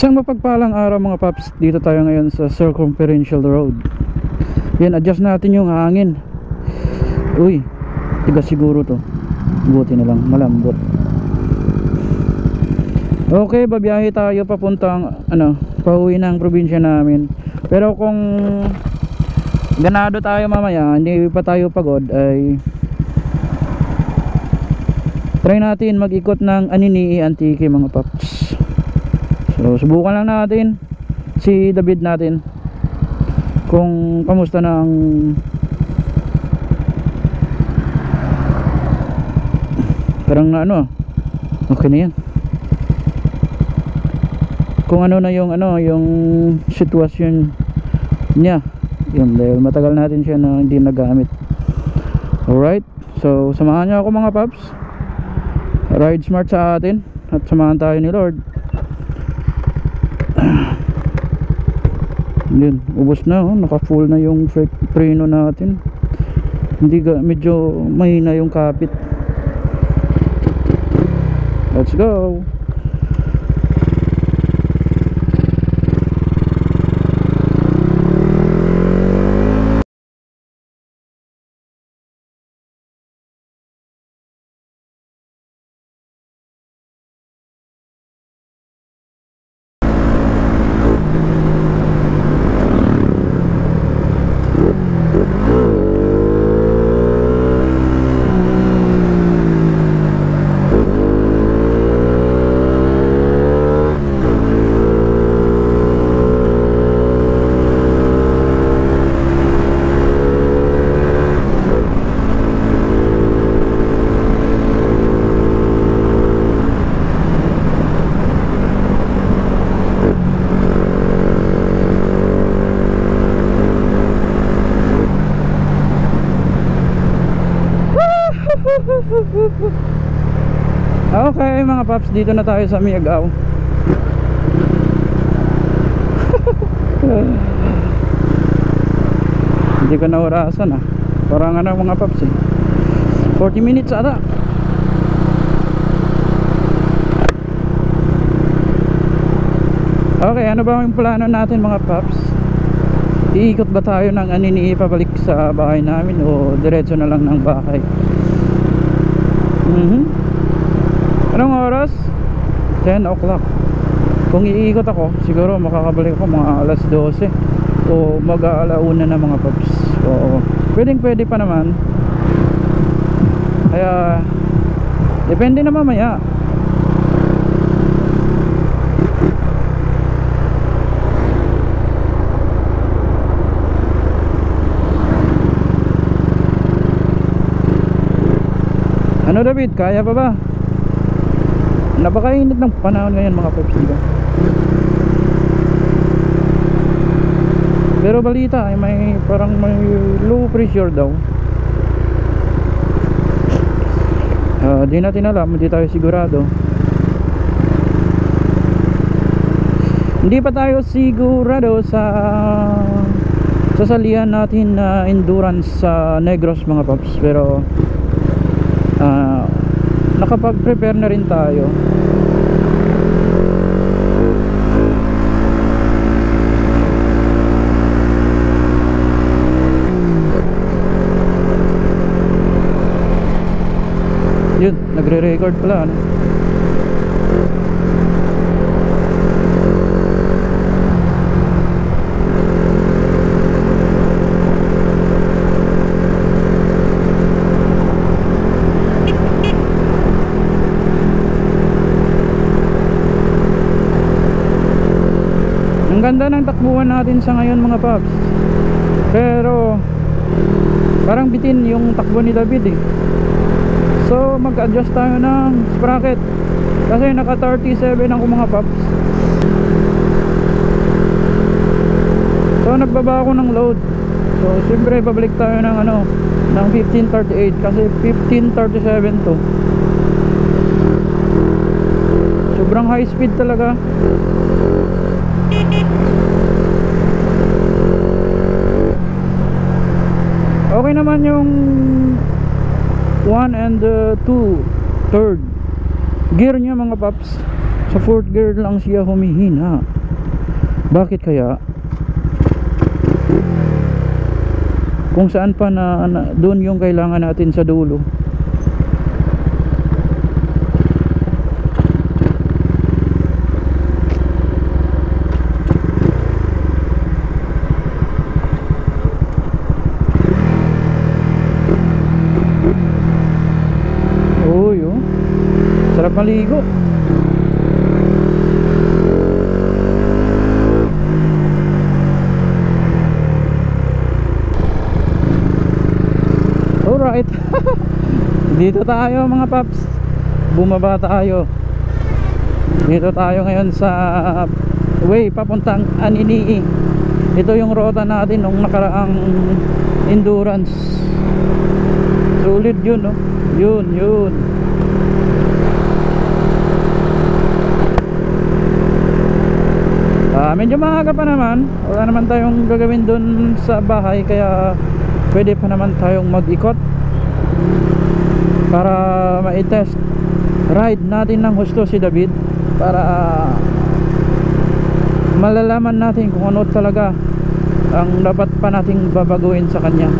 Isang mapagpalang araw mga paps, dito tayo ngayon sa Circumferential Road. Yan, adjust natin yung hangin. Uy, tigas siguro to. Buti na lang, malambot. Okay, babiyahe tayo papuntang pauwi ng probinsya namin. Pero kung ganado tayo mamaya, hindi pa tayo pagod, ay try natin mag-ikot ng Anini Antique mga paps. So subukan lang natin si David natin kung kamusta na ang parang okay na yan, kung ano na yung yung sitwasyon niya yun, dahil matagal natin siya na hindi nagamit. Alright, so samahan niyo ako mga paps, ride smart sa atin at samahan tayo ni Lord. Yun, ubos na, naka full na yung preno natin. Hindi medyo mahina yung kapit. Let's go. Okay mga paps, dito na tayo sa Miagao. Hindi ko na orasan parang mga paps 40 minutes ata. Okay, ano ba yung plano natin mga paps? Iikot ba tayo ng Anini pabalik sa bahay namin o diretso na lang ng bahay? Anong oras? 10 o'clock. Kung iikot ako, siguro makakabalik ako mga alas 12 o mag-aalauna na mga paps. Oo, pwede pa naman. Kaya depende na mamaya. Ano David, kaya pa ba? Napakainit ng panahon ngayon mga paps, diba? Pero balita ay may low pressure daw. Di natin alam, hindi tayo sigurado. Hindi pa tayo sigurado sa sasalihan natin na endurance sa Negros mga paps. Pero nakapag-prepare na rin tayo. Yun, nagre-record pala Ang ganda ng takbuhan natin sa ngayon mga paps. Pero parang bitin yung takbo ni David So mag-adjust tayo ng sprocket kasi naka 37 ako mga paps. So nagbaba ako ng load. So siyempre babalik tayo ng ng 1538 kasi 1537 to. Sobrang high speed talaga. Okay naman yung 1 and 2 third gear nya mga paps. Sa fourth gear lang siya humihina. Bakit kaya? Kung saan pa na doon yung kailangan natin sa dulo. Uy, oh. Sarap maligo. Alright. Dito tayo mga paps. Bumaba tayo. Dito tayo ngayon sa way papuntang Aninii. Ito yung rota natin nung nakaraang endurance. Sulit yun, no? Yun. Medyo maaga pa naman. Wala naman tayong gagawin dun sa bahay, kaya pwede pa naman tayong mag-ikot para ma-test ride natin ng husto si David, para malalaman natin kung ano talaga ang dapat pa nating babaguhin sa kanya.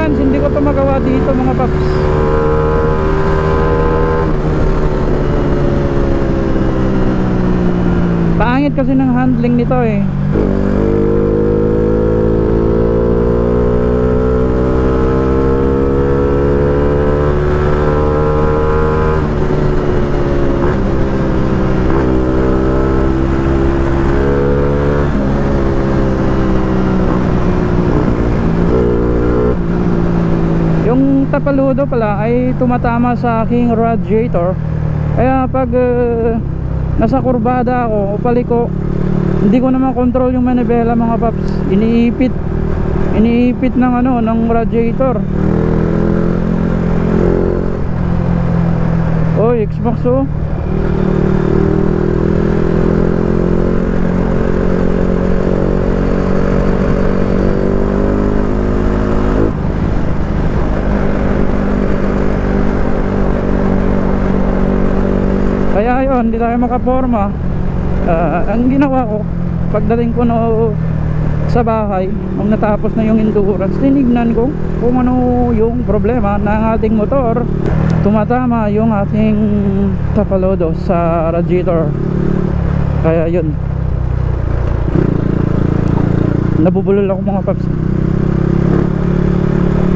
Hindi ko pa magawa dito mga paps. Pangit kasi ng handling nito eh. Tapaludo pala ay tumatama sa aking radiator, kaya pag nasa kurbada ako o paliko, hindi ko naman control yung manibela mga paps. Iniipit ng ng radiator. Oy, Xbox oh. Kaya yun, hindi tayo makaporma. Ang ginawa ko, pagdating ko sa bahay, nung natapos na yung endurance, tinignan ko kung ano yung problema ng ating motor. Tumatama yung ating tapalodo sa radiator. Kaya yun, nabubulol ako mga paps.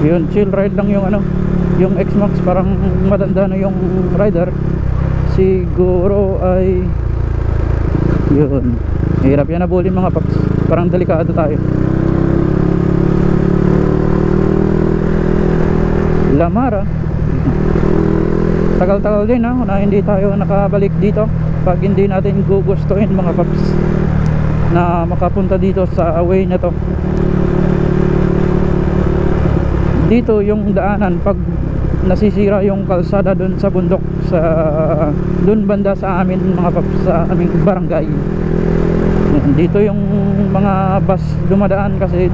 Yun, chill ride lang yung yung X-Max. Parang matanda na yung rider. Siguro ay yun, hirap yan nabulin mga paps. Parang delikado tayo. Lamara, tagal-tagal din na hindi tayo nakabalik dito. Pag hindi natin gugustuhin mga paps na makapunta dito sa way na to. Dito yung daanan, pag nasisira yung kalsada dun sa bundok, sa dun banda sa amin mga paps, sa aming barangay. Dito yung mga bus dumadaan kasi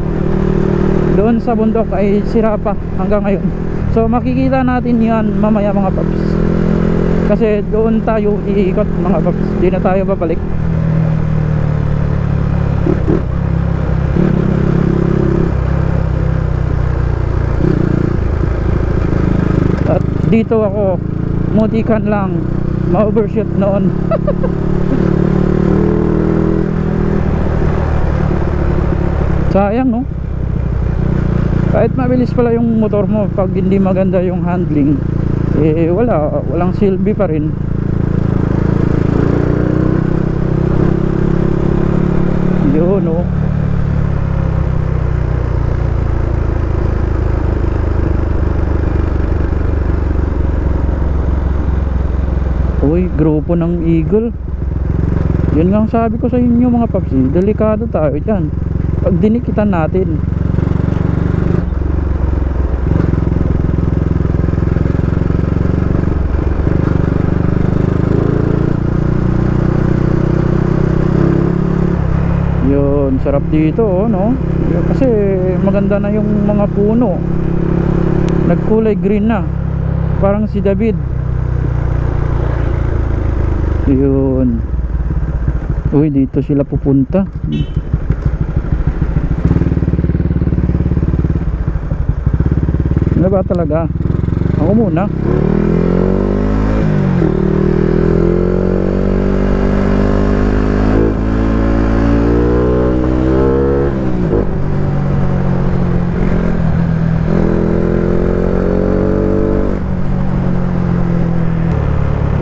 doon sa bundok ay sira pa hanggang ngayon. So makikita natin yan mamaya mga paps, kasi doon tayo iikot mga paps, di na tayo babalik. Dito ako mutikan lang ma-overshoot noon. Sayang no, kahit mabilis pala yung motor mo, pag hindi maganda yung handling, walang silbi pa rin. Yun no. Uy, grupo ng Eagle. Yun nga ang sabi ko sa inyo mga paps, delikado tayo dyan pag dinikitan natin. sarap dito, oh, no? Kasi maganda na yung mga puno. Nagkulay green na. Parang si David. Yun. Uy, dito sila pupunta. Ano ba talaga? Ako muna.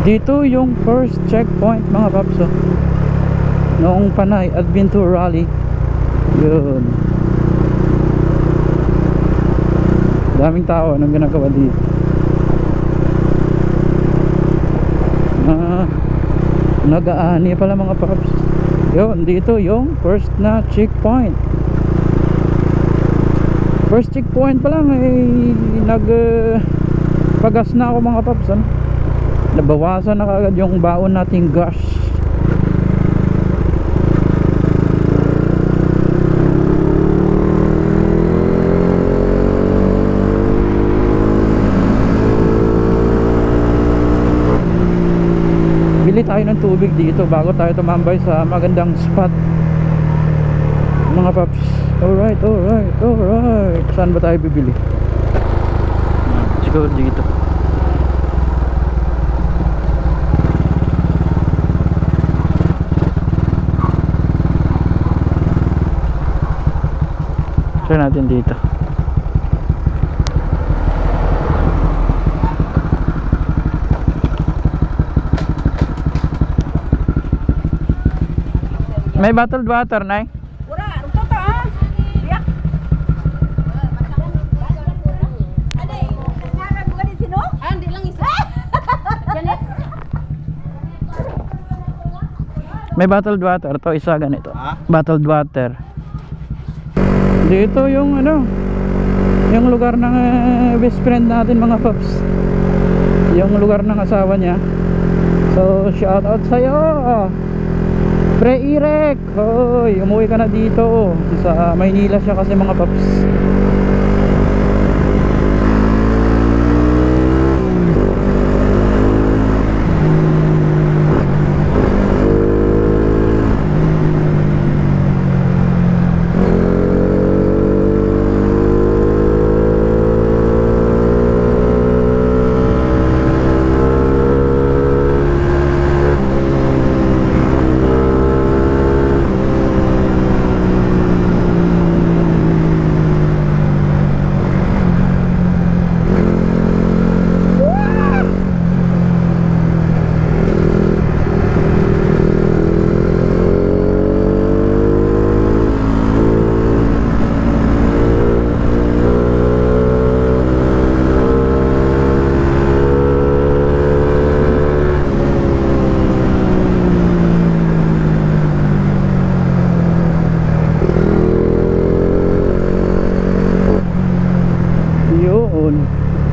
Dito yung first checkpoint mga paps, oh. Noong Panay Adventure Rally. Yun. Daming tao anong ginagawa dito. Nag-aani pala mga paps. Yun, dito yung first na checkpoint. First checkpoint pa lang pagas na ako mga paps, ano? Nabawasan na kagad yung baon nating gas. Bili tayo ng tubig dito bago tayo tumambay sa magandang spot mga paps. Alright. Saan ba tayo bibili? Siguro dito. Try natin dito. May bottled water, Nay? Wala, ito ta ah. Biyak. Ano eh? Nangarap ko din sino? Ah, hindi lang isa. Janet. May bottled water to, isa ganito. Bottled water. Dito yung ano, yung lugar ng best friend natin mga paps. Yung lugar ng asawa niya. So shout out sa'yo Pre Irek. Hoy, umuwi ka na dito. Sa Maynila siya kasi mga paps.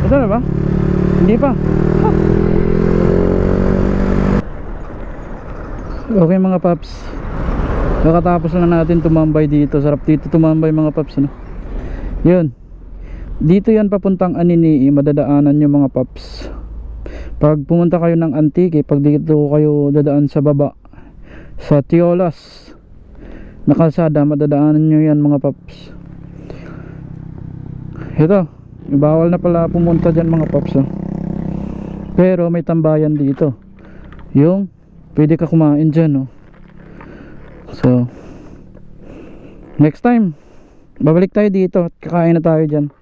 Ito na ba? Hindi pa. Okay mga paps, kakatapos lang natin tumambay dito. Sarap dito tumambay mga paps, ano? Yun, dito yan papuntang Anini. Madadaanan nyo mga paps. Pag pumunta kayo ng Antique, pag dito kayo dadaan sa baba sa Tiolas na kalsada, madadaanan nyo yan mga paps. Ito, bawal na pala pumunta dyan mga paps, oh. Pero may tambayan dito, yung pwede ka kumain dyan, oh. So next time babalik tayo dito at kakain na tayo dyan.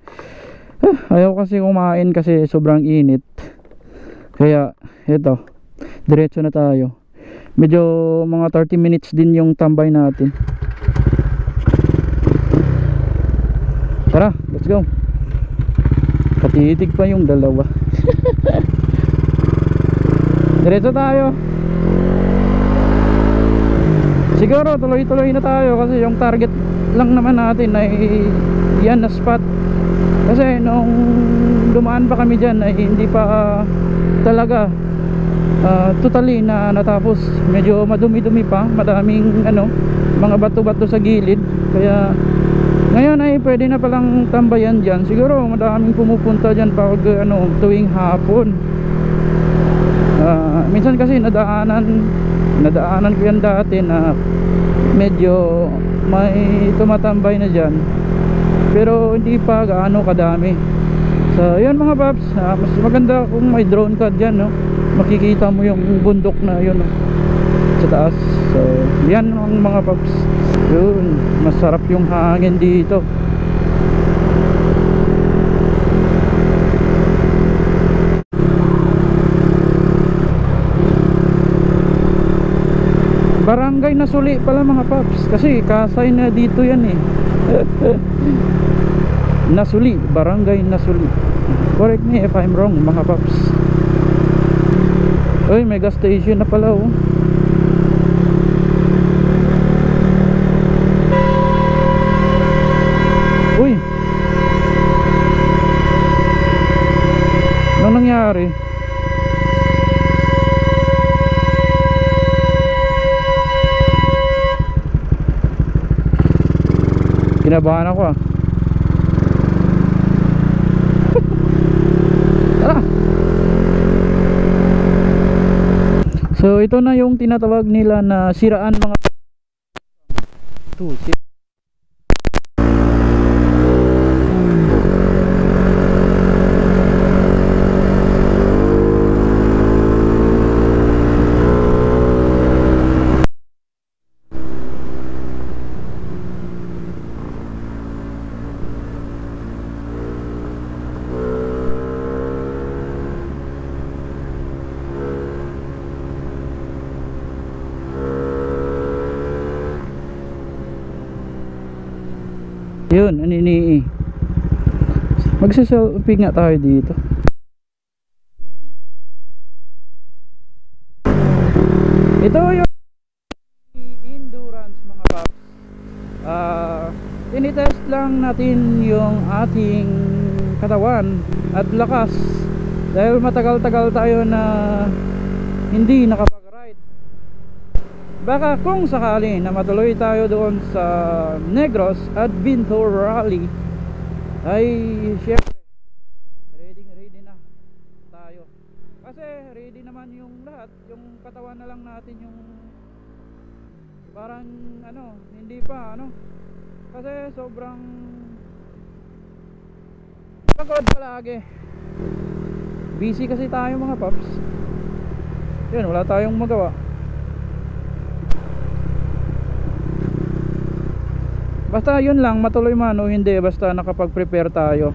Ayaw kasi kumain kasi sobrang init. Kaya ito, diretso na tayo. Medyo mga 30 minutes din yung tambay natin. Tara, let's go. Katitig pa yung dalawa. Diretso tayo. Siguro tuloy-tuloy na tayo kasi yung target lang naman natin ay yan na spot. Kasi nung dumaan pa kami dyan ay hindi pa talaga totally na natapos. Medyo madumi-dumi pa, madaming mga bato-bato sa gilid. Kaya ngayon ay pwede na palang tambayan dyan. Siguro madaming pumupunta dyan pag tuwing hapon. Minsan kasi nadaanan ko yan dati na medyo may tumatambay na dyan, pero hindi pa gaano kadami. So yun mga paps, mas maganda kung may drone ka dyan, no? Makikita mo yung bundok na yun, no? Sa taas. So yan ang mga paps. Yun, masarap yung hangin dito. Barangay Nasuli pala mga paps, kasi kasay na dito yan eh. Nasuli, Barangay Nasuli. Correct me if I'm wrong mga paps. Uy, may gas station na pala oh. Uy, anong nangyari? Kinabahan ako ah. So ito na yung tinatawag nila na siraan mga yun, anini. Magsa-selfie nga tayo dito. Ito yung endurance mga paps. Tinitest lang natin yung ating katawan at lakas, dahil matagal-tagal tayo na hindi nakapag-ride. Baka kung sakali na matuloy tayo doon sa Negros Adventure Rally, ay syempre ready na tayo. Kasi ready naman yung lahat. Yung katawan na lang natin yung parang hindi pa kasi sobrang pagod palagi. Busy kasi tayo mga paps. Yun, wala tayong magawa. Basta yun lang, matuloy man o hindi, basta nakapag-prepare tayo.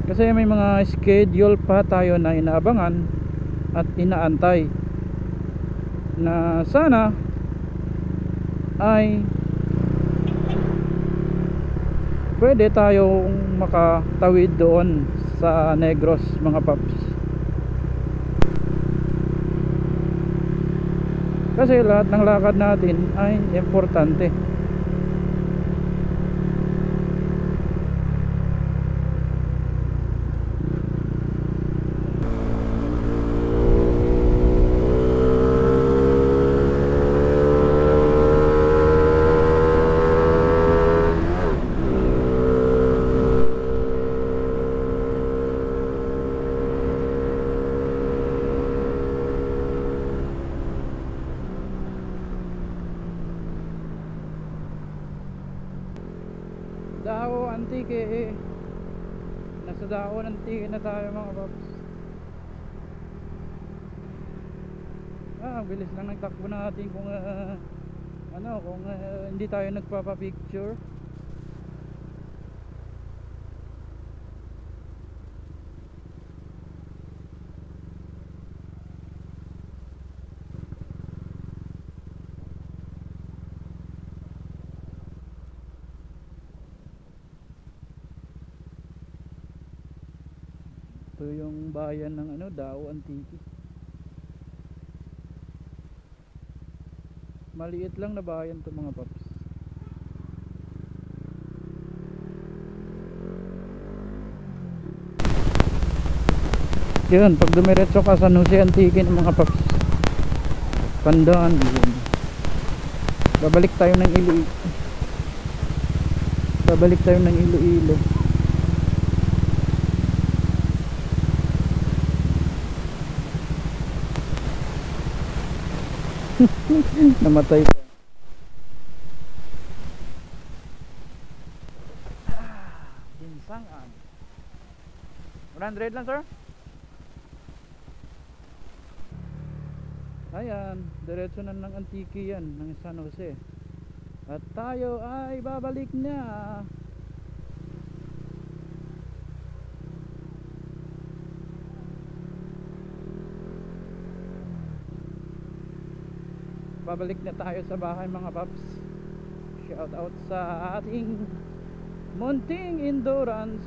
Kasi may mga schedule pa tayo na inaabangan at inaantay, na sana ay pwede tayong makatawid doon sa Negros mga paps. Kasi lahat ng lakad natin ay importante. Dao Antique nasa Dao Antique na tayo mga paps. Bilis lang ng takbo natin kung hindi tayo nagpapa-picture. Ito yung bayan ng Dao Antique. Maliit lang na bayan to mga paps. Yun, pag dumiretso ka sa San Jose Antique ng mga paps, Pandan. Babalik tayo ng Iloilo. Babalik tayo ng Iloilo. Namatay pa. Binsangan. 100 lang, sir. Ayan, diretso na ng Antique yan, ng San Jose. At tayo ay babalik na. Babalik na tayo sa bahay mga paps. Shout out sa ating munting endurance.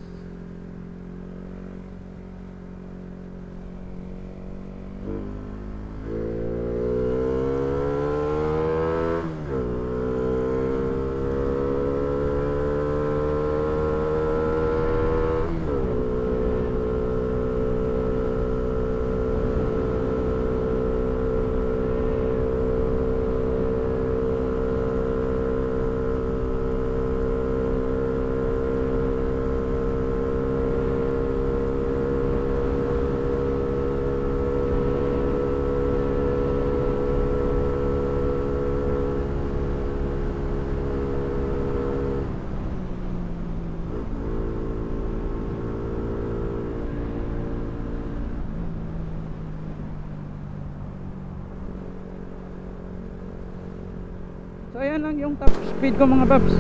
So ayan lang yung top speed ko mga paps,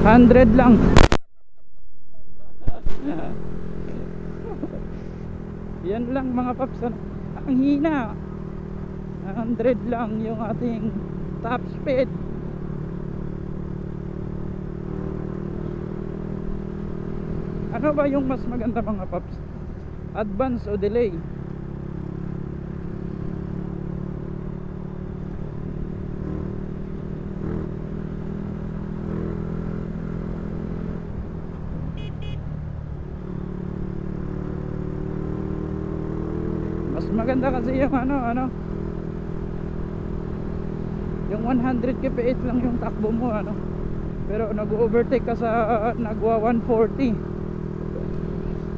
100 lang. Yan lang mga paps, ang hina. 100 lang yung ating top speed. Ano ba yung mas maganda mga paps? Advance o delay? Mas maganda kasi yung yung 100 kph lang yung takbo mo pero nag-overtake ka sa nagwa 140.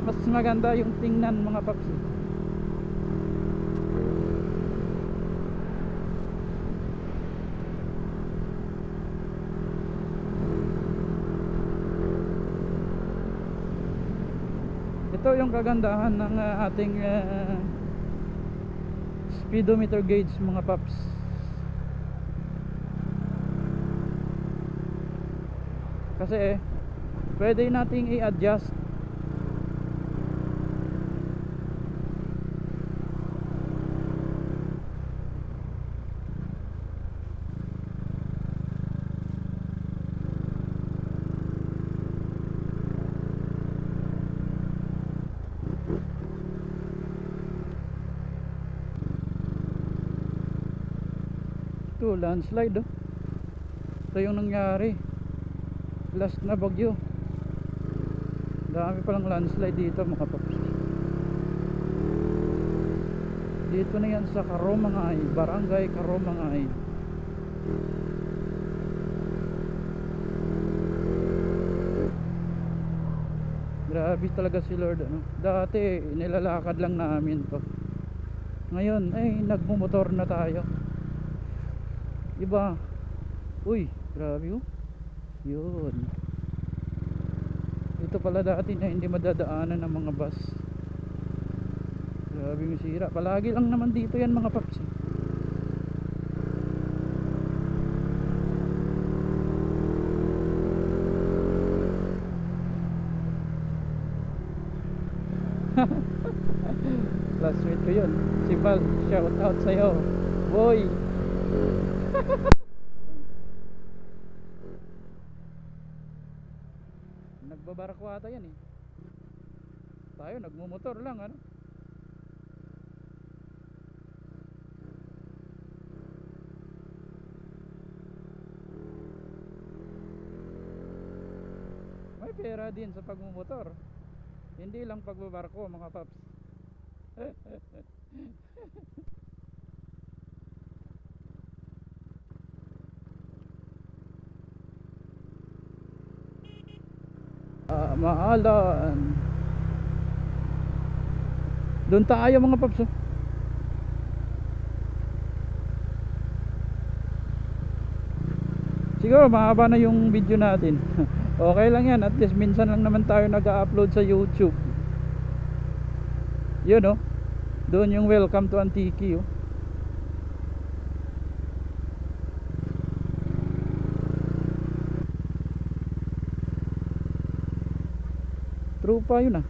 Mas maganda yung tingnan mga paps. Ito yung kagandahan ng ating speedometer gauge mga paps. Kasi pwede nating i-adjust. Ito landslide ito yung nangyari last na bagyo. Dami palang landslide dito mga paps. Dito na yan sa Karomangay, Barangay Karomangay. Grabe talaga si Lord Dati nilalakad lang namin to, ngayon ay nagmumotor na tayo. Iba. Uy, grabe yun. Ito pala dati na hindi madadaanan ng mga bus. Grabe yung sira. Palagi lang naman dito yan mga paps. Classmate ko yun, si Val. Shout out sa'yo boy. Nagbabarako ata yan tayo nagmumotor lang may pera din sa pagmumotor, hindi lang pagbabarko mga paps. Maalan. Doon tayo mga paps, oh. Siguro mahaba na yung video natin. Okay lang yan, at least minsan lang naman tayo nag-upload sa YouTube. Yun, oh. Doon yung welcome to Antique, oh. Trupa yun, ah.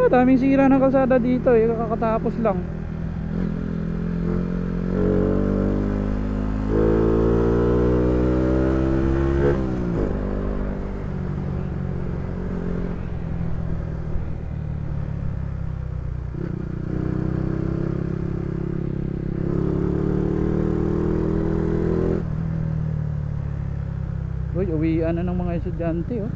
Daming sira ng kalsada dito, eh. Kakatapos lang. Uy, uwian na ng mga estudyante, oh.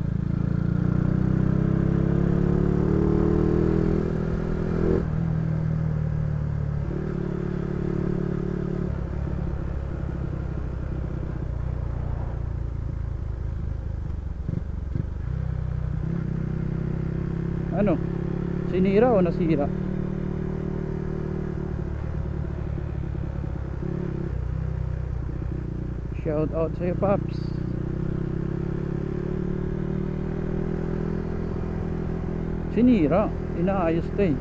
Ano? Sinira o nasira? Shout out sa'yo, Paps. Sinira, inaayos to, eh.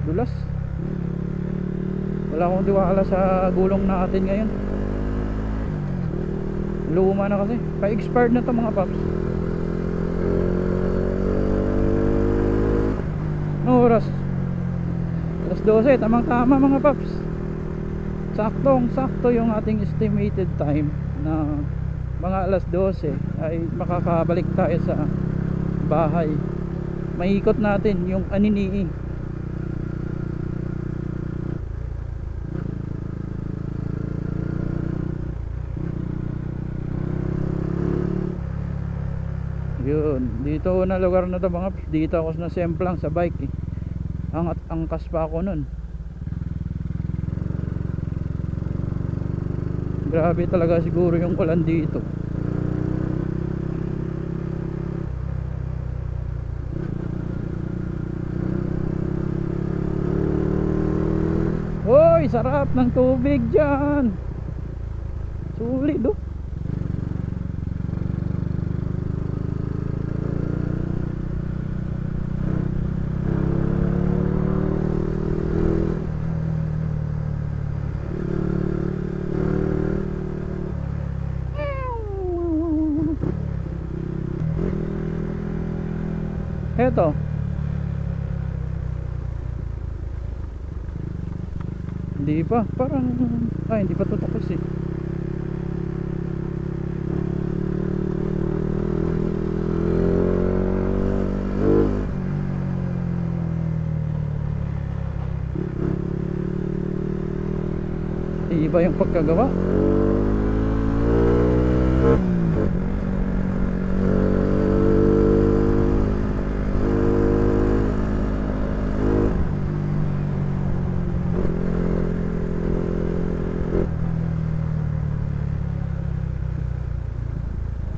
Dulas. Wala akong tiwala sa gulong natin ngayon. Luma na kasi. Pa-expired na to mga Paps. No oras? Alas 12, tamang tama mga Paps. Saktong sakto yung ating estimated time na mga alas 12 ay makakabalik tayo sa bahay. Maikot natin yung Aninii. Yun, dito na lugar na to mga Paps. Dito ako na semplang sa bike, eh. Angkas pa ako nun. Grabe talaga siguro yung ulan dito. Hoy, sarap ng tubig dyan. Sulit, oh. Eto. Hindi pa, parang hindi pa ito tapos, eh. Iba yung pagkagawa.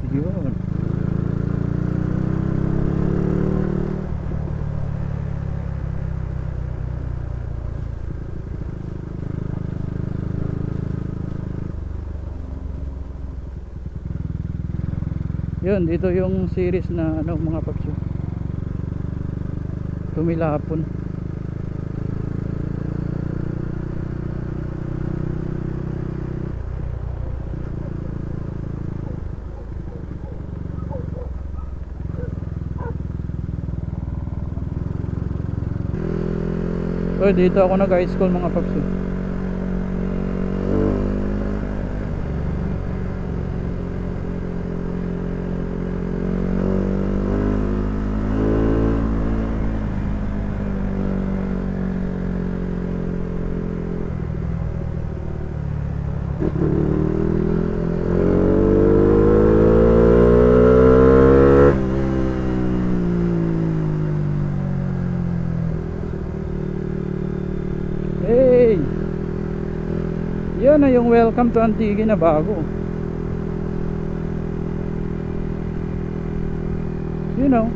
Yun. Yun, dito yung series na ano mga Paps, Tumilapon. So dito ako nag-high school mga Paps. Hey! Yan na yung welcome to Antique na bago. You know.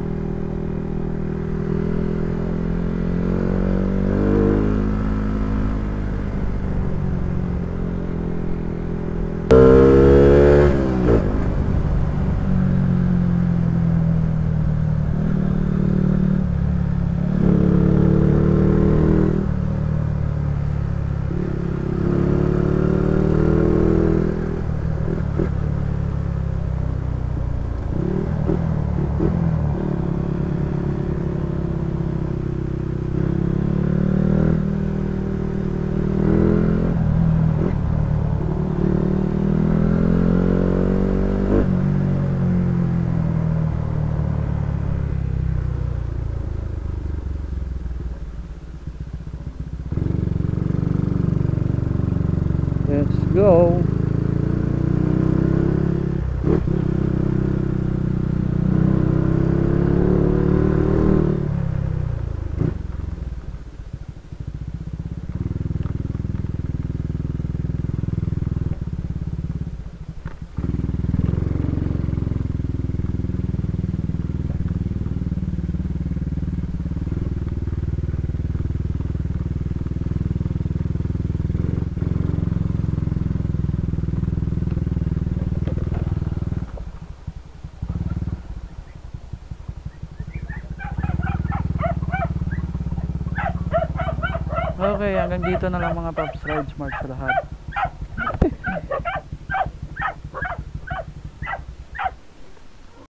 Let's go. Okay, hanggang dito na lang mga Paps. Ride smart sa lahat.